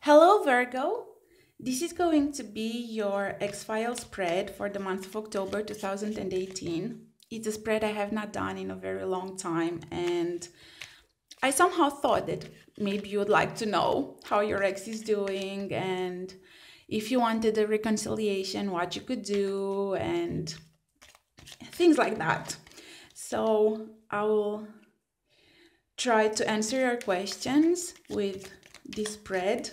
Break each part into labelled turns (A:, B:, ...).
A: Hello, Virgo. This is going to be your X-File spread for the month of October 2018. It's a spread I have not done in a very long time, and I somehow thought that maybe you would like to know how your ex is doing and if you wanted a reconciliation, what you could do, and things like that. So I will try to answer your questions with this spread.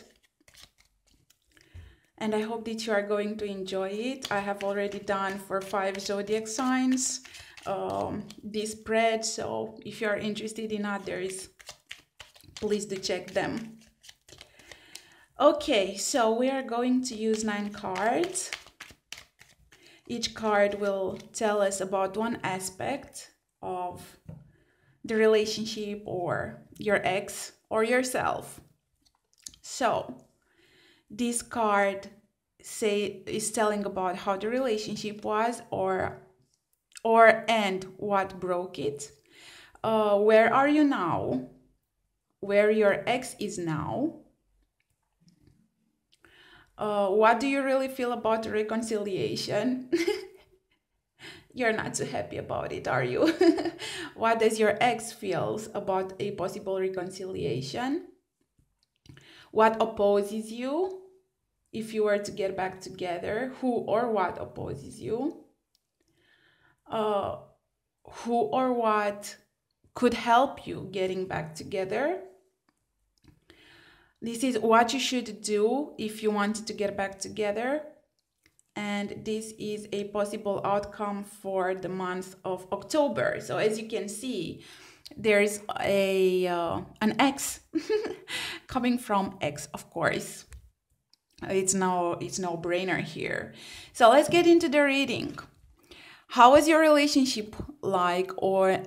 A: And I hope that you are going to enjoy it. I have already done for 5 zodiac signs this spread, so if you are interested in others, please do check them. Okay, so we are going to use 9 cards. Each card will tell us about one aspect of the relationship or your ex or yourself. So this card is telling about how the relationship was or and what broke it. Where are you now? Where your ex is now? What do you really feel about the reconciliation? You're not too happy about it, are you? What does your ex feels about a possible reconciliation? What opposes you if you were to get back together? Who or what opposes you? Who or what could help you getting back together? This is what you should do if you wanted to get back together. And this is a possible outcome for the month of October. So as you can see, there's an X coming from X, of course. It's no brainer here. So let's get into the reading. How was your relationship like, or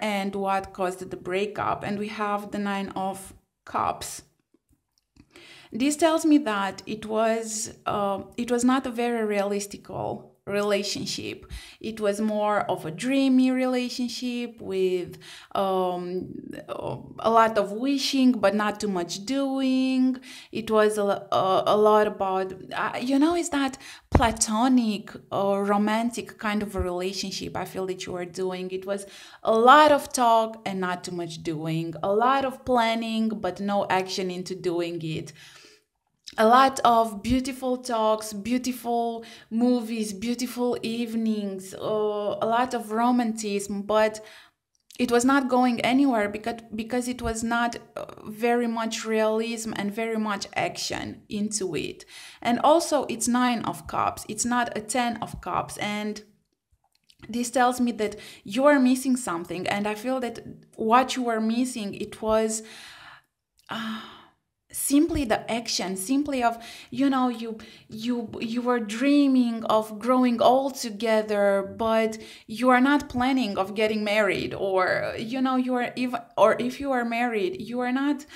A: and what caused the breakup? And we have the 9 of Cups. This tells me that it was not a very realistic relationship. It was more of a dreamy relationship with a lot of wishing but not too much doing. It was a lot about it's that platonic or romantic kind of a relationship I feel that you were doing. It was a lot of talk and not too much doing, a lot of planning but no action into doing it. A lot of beautiful talks, beautiful movies, beautiful evenings, a lot of romanticism, but it was not going anywhere because it was not very much realism and very much action into it. And also it's 9 of Cups, it's not a 10 of Cups, and this tells me that you are missing something, and I feel that what you were missing, it was simply the action, simply of you were dreaming of growing old together, but you are not planning of getting married, or you are even, or if you are married, you are not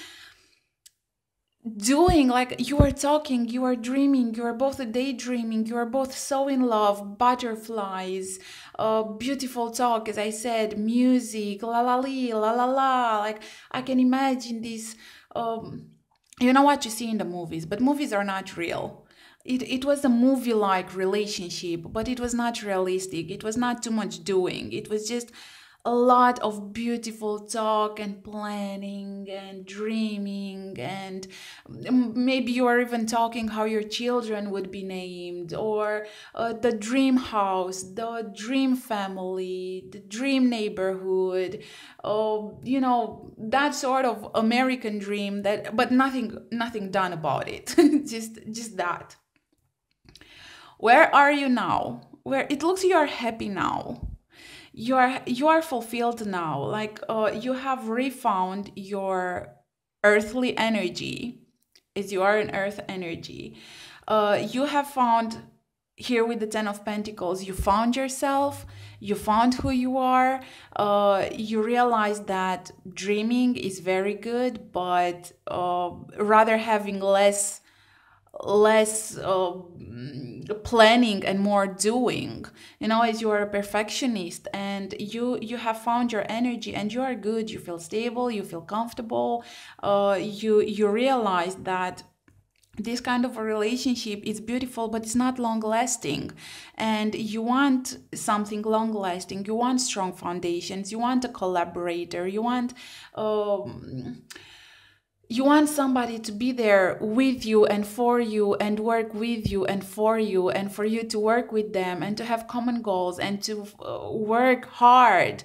A: doing, like, you are talking, you are dreaming, you are both daydreaming, you are both so in love, butterflies, beautiful talk, as I said, music, la la li, la la la. Like, I can imagine this. You know what you see in the movies, but movies are not real. It was a movie-like relationship, but it was not realistic. It was not too much doing. It was just a lot of beautiful talk and planning and dreaming, and maybe you are even talking how your children would be named, or the dream house, the dream family, the dream neighborhood, that sort of American dream, that, but nothing done about it. just that. Where are you now? Where it looks you are happy now. You are fulfilled now. Like, you have refound your earthly energy, as you are an earth energy. You have found, here with the 10 of Pentacles, you found yourself, you found who you are. You realize that dreaming is very good, but rather having less planning and more doing, as you are a perfectionist, and you have found your energy and you are good, you feel stable, you feel comfortable. You realize that this kind of a relationship is beautiful, but it's not long lasting. And you want something long lasting, you want strong foundations, you want a collaborator, you want somebody to be there with you and for you and work with you and for you, and for you to work with them and to have common goals and to work hard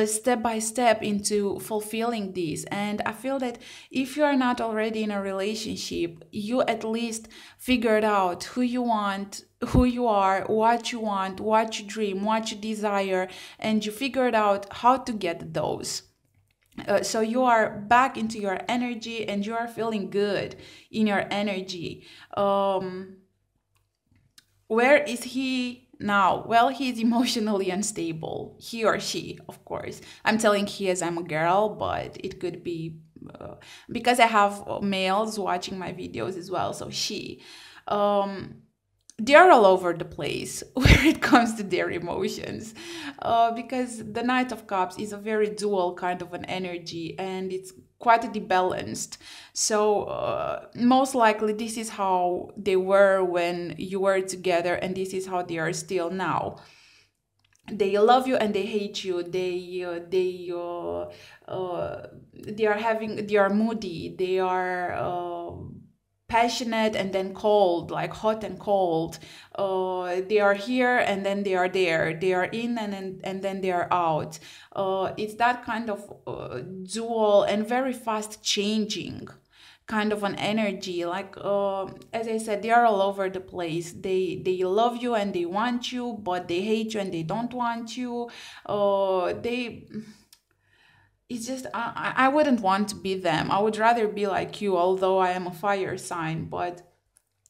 A: step by step into fulfilling these. And I feel that if you are not already in a relationship, you at least figured out who you want, who you are, what you want, what you dream, what you desire, and you figured out how to get those. So you are back into your energy and you are feeling good in your energy. Where is he now? Well, he's emotionally unstable. He or she, of course. I'm telling he as I'm a girl, but it could be because I have males watching my videos as well. So she. They're all over the place where it comes to their emotions, because the Knight of Cups is a very dual kind of an energy, and it's quite debalanced. So most likely this is how they were when you were together, and this is how they are still now. They love you and they hate you. They are moody. They are passionate and then cold, like hot and cold. They are here and then they are there. They are in and then they are out. It's that kind of dual and very fast changing kind of an energy. Like as I said, they are all over the place. They love you and they want you, but they hate you and they don't want you. They It's just I wouldn't want to be them. I would rather be like you, although I am a fire sign, but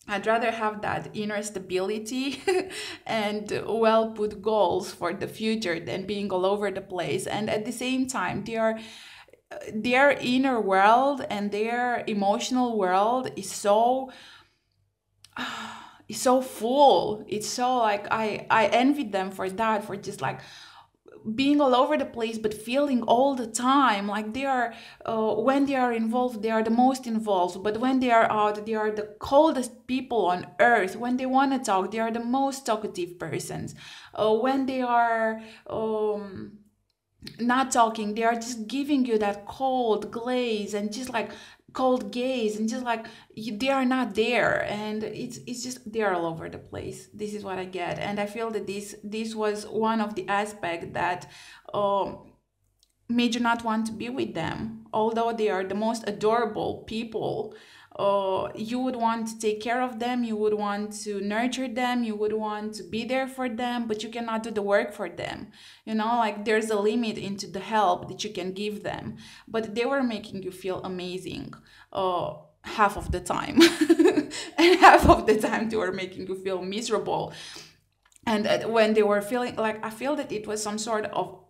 A: I'd rather have that inner stability and well put goals for the future than being all over the place. And at the same time, their inner world and their emotional world is so full. It's so like I envy them for that, for just like being all over the place but feeling all the time like they are when they are involved, they are the most involved, but when they are out, they are the coldest people on earth. When they want to talk, they are the most talkative persons. When they are not talking, they are just giving you that cold glaze and just like cold gaze, and just like they are not there. And it's just they're all over the place. This is what I get, and I feel that this was one of the aspects that made you not want to be with them, although they are the most adorable people. You would want to take care of them, you would want to nurture them, you would want to be there for them, but you cannot do the work for them. You know, like there's a limit into the help that you can give them. But they were making you feel amazing half of the time. And half of the time they were making you feel miserable. And when they were feeling like, I feel that it was some sort of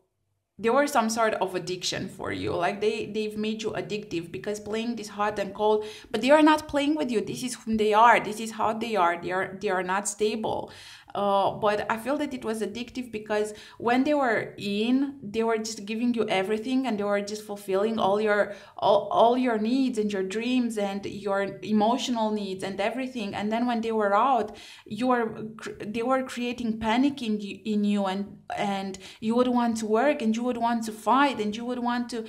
A: they were some sort of addiction for you. Like they've made you addictive, because playing this hot and cold, but they are not playing with you. This is who they are, this is how they are. They are not stable. But I feel that it was addictive because when they were in, they were just giving you everything, and they were just fulfilling all your needs and your dreams and your emotional needs and everything. And then when they were out, they were creating panic in you, and you would want to work, and you would want to fight, and you would want to,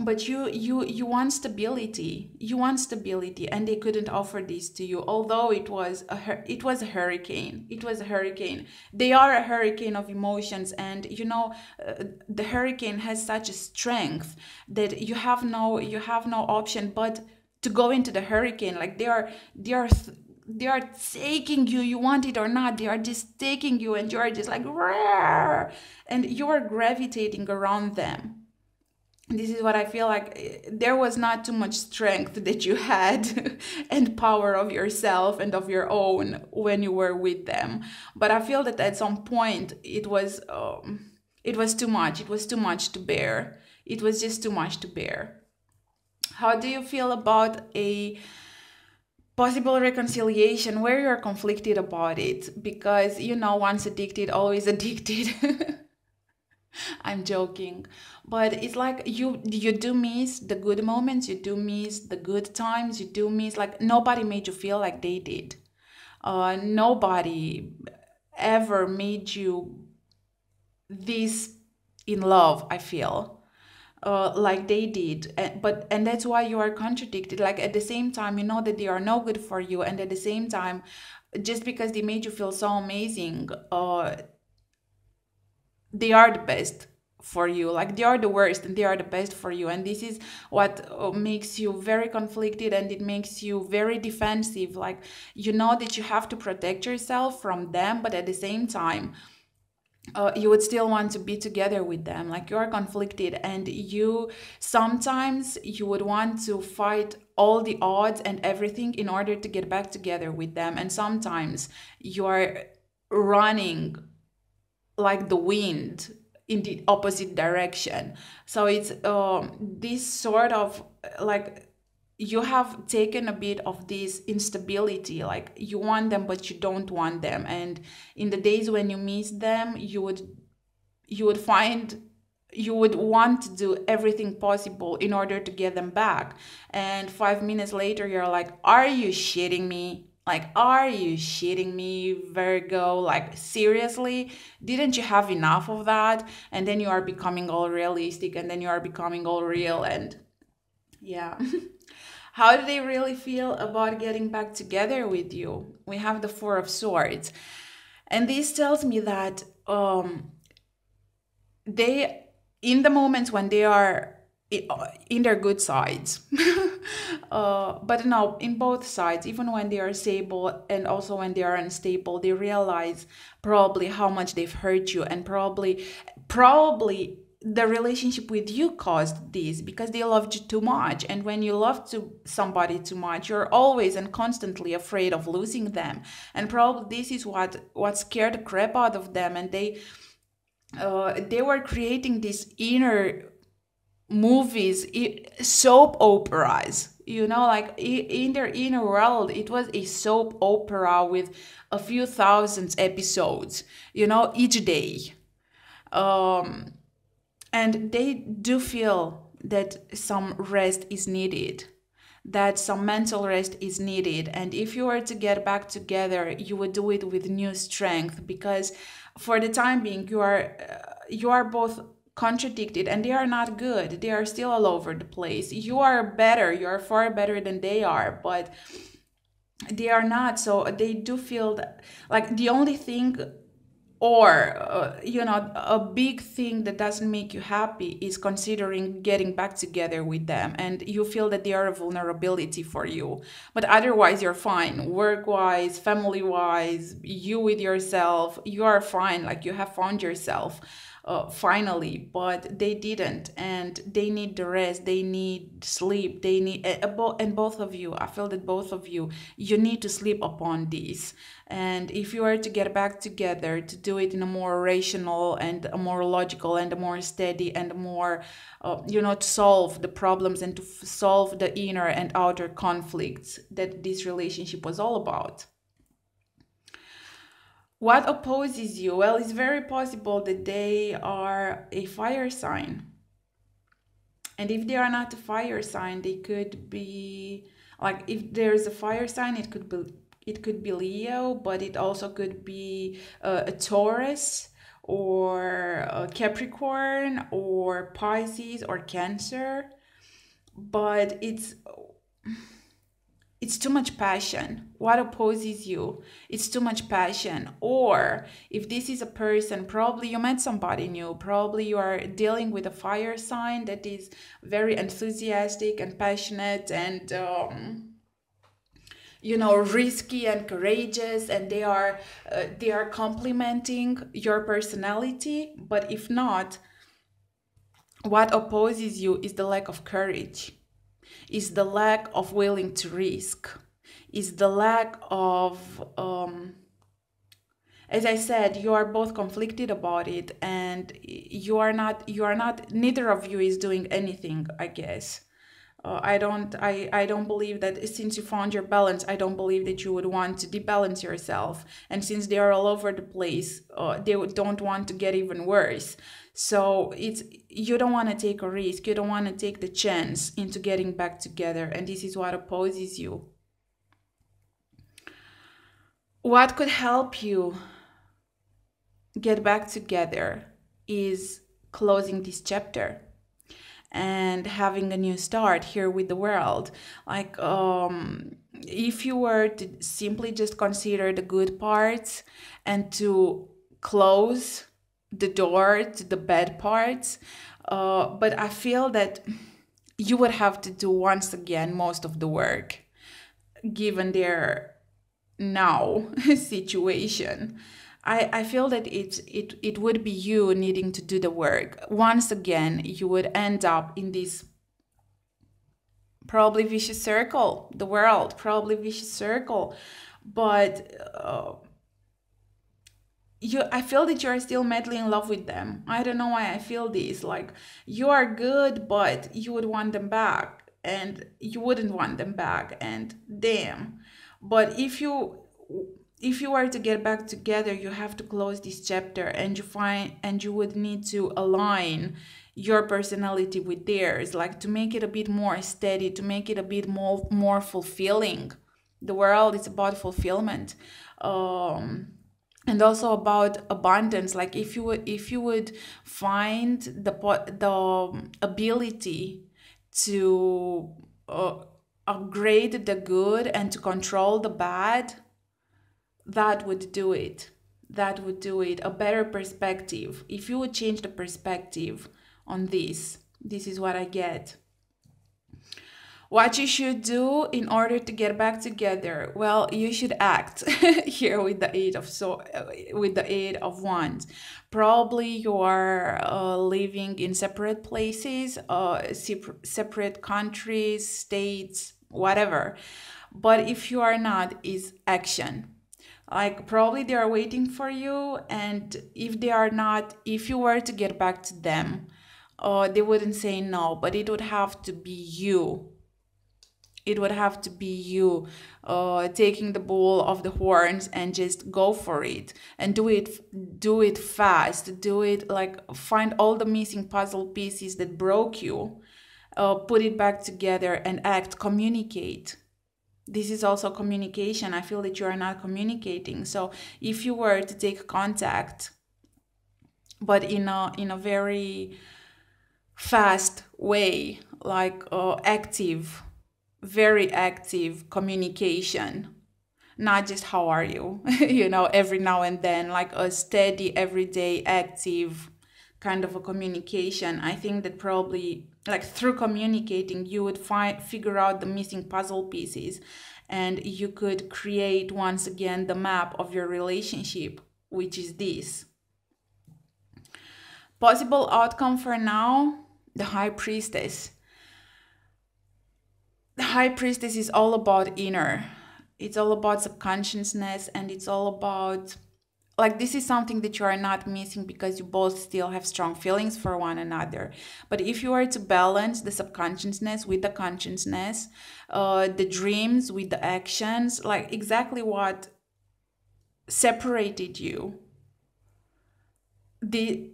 A: but you want stability. You want stability, and they couldn't offer this to you. Although it was a hurricane. It was a hurricane. They are a hurricane of emotions, and you know, the hurricane has such a strength that you have no option but to go into the hurricane. Like they are taking you, you want it or not, they are just taking you, and you are just like "Rawr!" and you are gravitating around them. This is what I feel like. There was not too much strength that you had and power of yourself and of your own when you were with them. But I feel that at some point it was too much. It was too much to bear. It was just too much to bear. How do you feel about a possible reconciliation where you're conflicted about it? Because, you know, once addicted, always addicted. I'm joking, but it's like you do miss the good moments, you do miss the good times, you do miss, like, nobody made you feel like they did. Nobody ever made you this in love, I feel, like they did. And that's why you are contradicted. Like, at the same time, you know that they are no good for you, and at the same time, just because they made you feel so amazing, they are the best for you. Like, they are the worst and they are the best for you, and this is what makes you very conflicted, and it makes you very defensive. Like, you know that you have to protect yourself from them, but at the same time, you would still want to be together with them. Like, you are conflicted, and you sometimes you would want to fight all the odds and everything in order to get back together with them, and sometimes you are running like the wind in the opposite direction. So it's this sort of, like, you have taken a bit of this instability. Like, you want them but you don't want them, and in the days when you miss them, you would find, you would want to do everything possible in order to get them back, and 5 minutes later you're like, are you shitting me? Like, are you shitting me, Virgo? Like, seriously? Didn't you have enough of that? And then you are becoming all realistic, and then you are becoming all real, and yeah. How do they really feel about getting back together with you? We have the Four of Swords. And this tells me that they, in the moments when they are in their good sides, but no, in both sides, even when they are stable and also when they are unstable, they realize probably how much they've hurt you, and probably the relationship with you caused this because they loved you too much. And when you love somebody too much, you're always and constantly afraid of losing them, and probably this is what scared the crap out of them. And they were creating these inner movies, soap operas, like, in their inner world. It was a soap opera with a few thousand episodes, each day. um and they do feel that some rest is needed, that some mental rest is needed. And if you were to get back together, you would do it with new strength, because for the time being, you are both contradicted, and they are not good. They are still all over the place. You are better, you are far better than they are, but they are not. So they do feel that, like, the only thing, or a big thing that doesn't make you happy is considering getting back together with them, and you feel that they are a vulnerability for you. But otherwise, you're fine, work wise, family wise, you with yourself, you are fine. Like, you have found yourself, finally. But they didn't, and they need the rest, they need sleep, they need, and both of you, I feel that both of you need to sleep upon this. And if you are to get back together, to do it in a more rational and a more logical and a more steady and more, to solve the problems and to solve the inner and outer conflicts that this relationship was all about. What opposes you? Well, it's very possible that they are a fire sign. And if they are not a fire sign, they could be, like, if there's a fire sign, it could be Leo, but it also could be a Taurus, or a Capricorn, or Pisces, or Cancer. But it's too much passion. What opposes you? It's too much passion. Or if this is a person, probably you met somebody new. Probably you are dealing with a fire sign that is very enthusiastic and passionate, and risky and courageous, and they are complementing your personality. But if not, what opposes you is the lack of courage, is the lack of willing to risk, is the lack of, as I said, you are both conflicted about it, and you are not, neither of you is doing anything, I guess. I don't believe that since you found your balance, I don't believe that you would want to debalance yourself. And since they are all over the place, don't want to get even worse. So you don't want to take a risk. You don't want to take the chance into getting back together. And this is what opposes you. What could help you get back together is closing this chapter and having a new start here with the world. Like, if you were to simply just consider the good parts and to close the door to the bad parts, but I feel that you would have to do once again most of the work given their now situation. I feel that it would be you needing to do the work. Once again, you would end up in this probably vicious circle, the world, probably vicious circle. But I feel that you are still madly in love with them. I don't know why I feel this. Like, you are good, but you would want them back, and you wouldn't want them back, and damn. But if you were to get back together, you have to close this chapter, and you would need to align your personality with theirs, like to make it a bit more steady, to make it a bit more fulfilling. The world is about fulfillment, and also about abundance. Like, if you would find the ability to upgrade the good and to control the bad, that would do it. That would do it. A better perspective. If you would change the perspective on this is what I get. What you should do in order to get back together? Well, you should act here with the Eight of Wands. Probably you are living in separate places, separate countries, states, whatever. But if you are not, is action. Like, probably they are waiting for you, and if they are not, if you were to get back to them, they wouldn't say no, but it would have to be you. It would have to be you taking the bull off the horns and just go for it, and do it fast. Do it, like, find all the missing puzzle pieces that broke you, put it back together and act, communicate. This is also communication. I feel that you are not communicating. So if you were to take contact, but in a very fast way, like active, very active communication, not just how are you, every now and then, like a steady, everyday, active kind of a communication. I think that probably, like, through communicating, you would figure out the missing puzzle pieces, and you could create once again the map of your relationship, which is this. Possible outcome for now, the High Priestess. The High Priestess is all about inner. It's all about subconsciousness, and it's all about, like, this is something that you are not missing because you both still have strong feelings for one another. But if you were to balance the subconsciousness with the consciousness, the dreams with the actions, like exactly what separated you,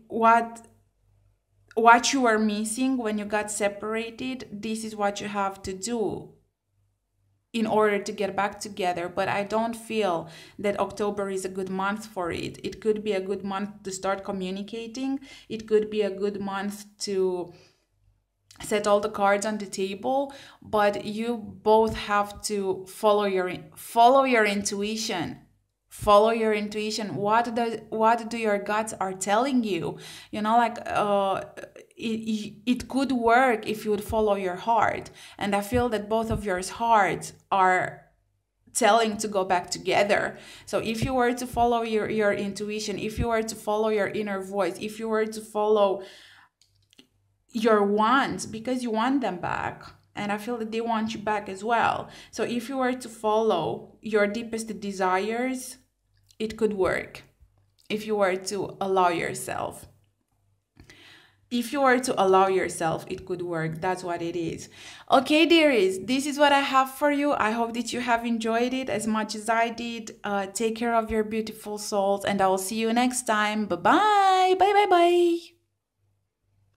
A: what you were missing when you got separated, this is what you have to do in order to get back together. But I don't feel that October is a good month for it. It could be a good month to start communicating. It could be a good month to set all the cards on the table, but you both have to follow your intuition. Follow your intuition. What do your guts are telling you? Like, it could work if you would follow your heart. And I feel that both of your hearts are telling to go back together. So if you were to follow your intuition, if you were to follow your inner voice, if you were to follow your wants, because you want them back, and I feel that they want you back as well. So if you were to follow your deepest desires, it could work if you were to allow yourself. if you were to allow yourself, it could work. That's what it is. Okay, dearies, this is what I have for you. I hope that you have enjoyed it as much as I did. Take care of your beautiful souls, and I will see you next time. Bye bye. Bye bye bye.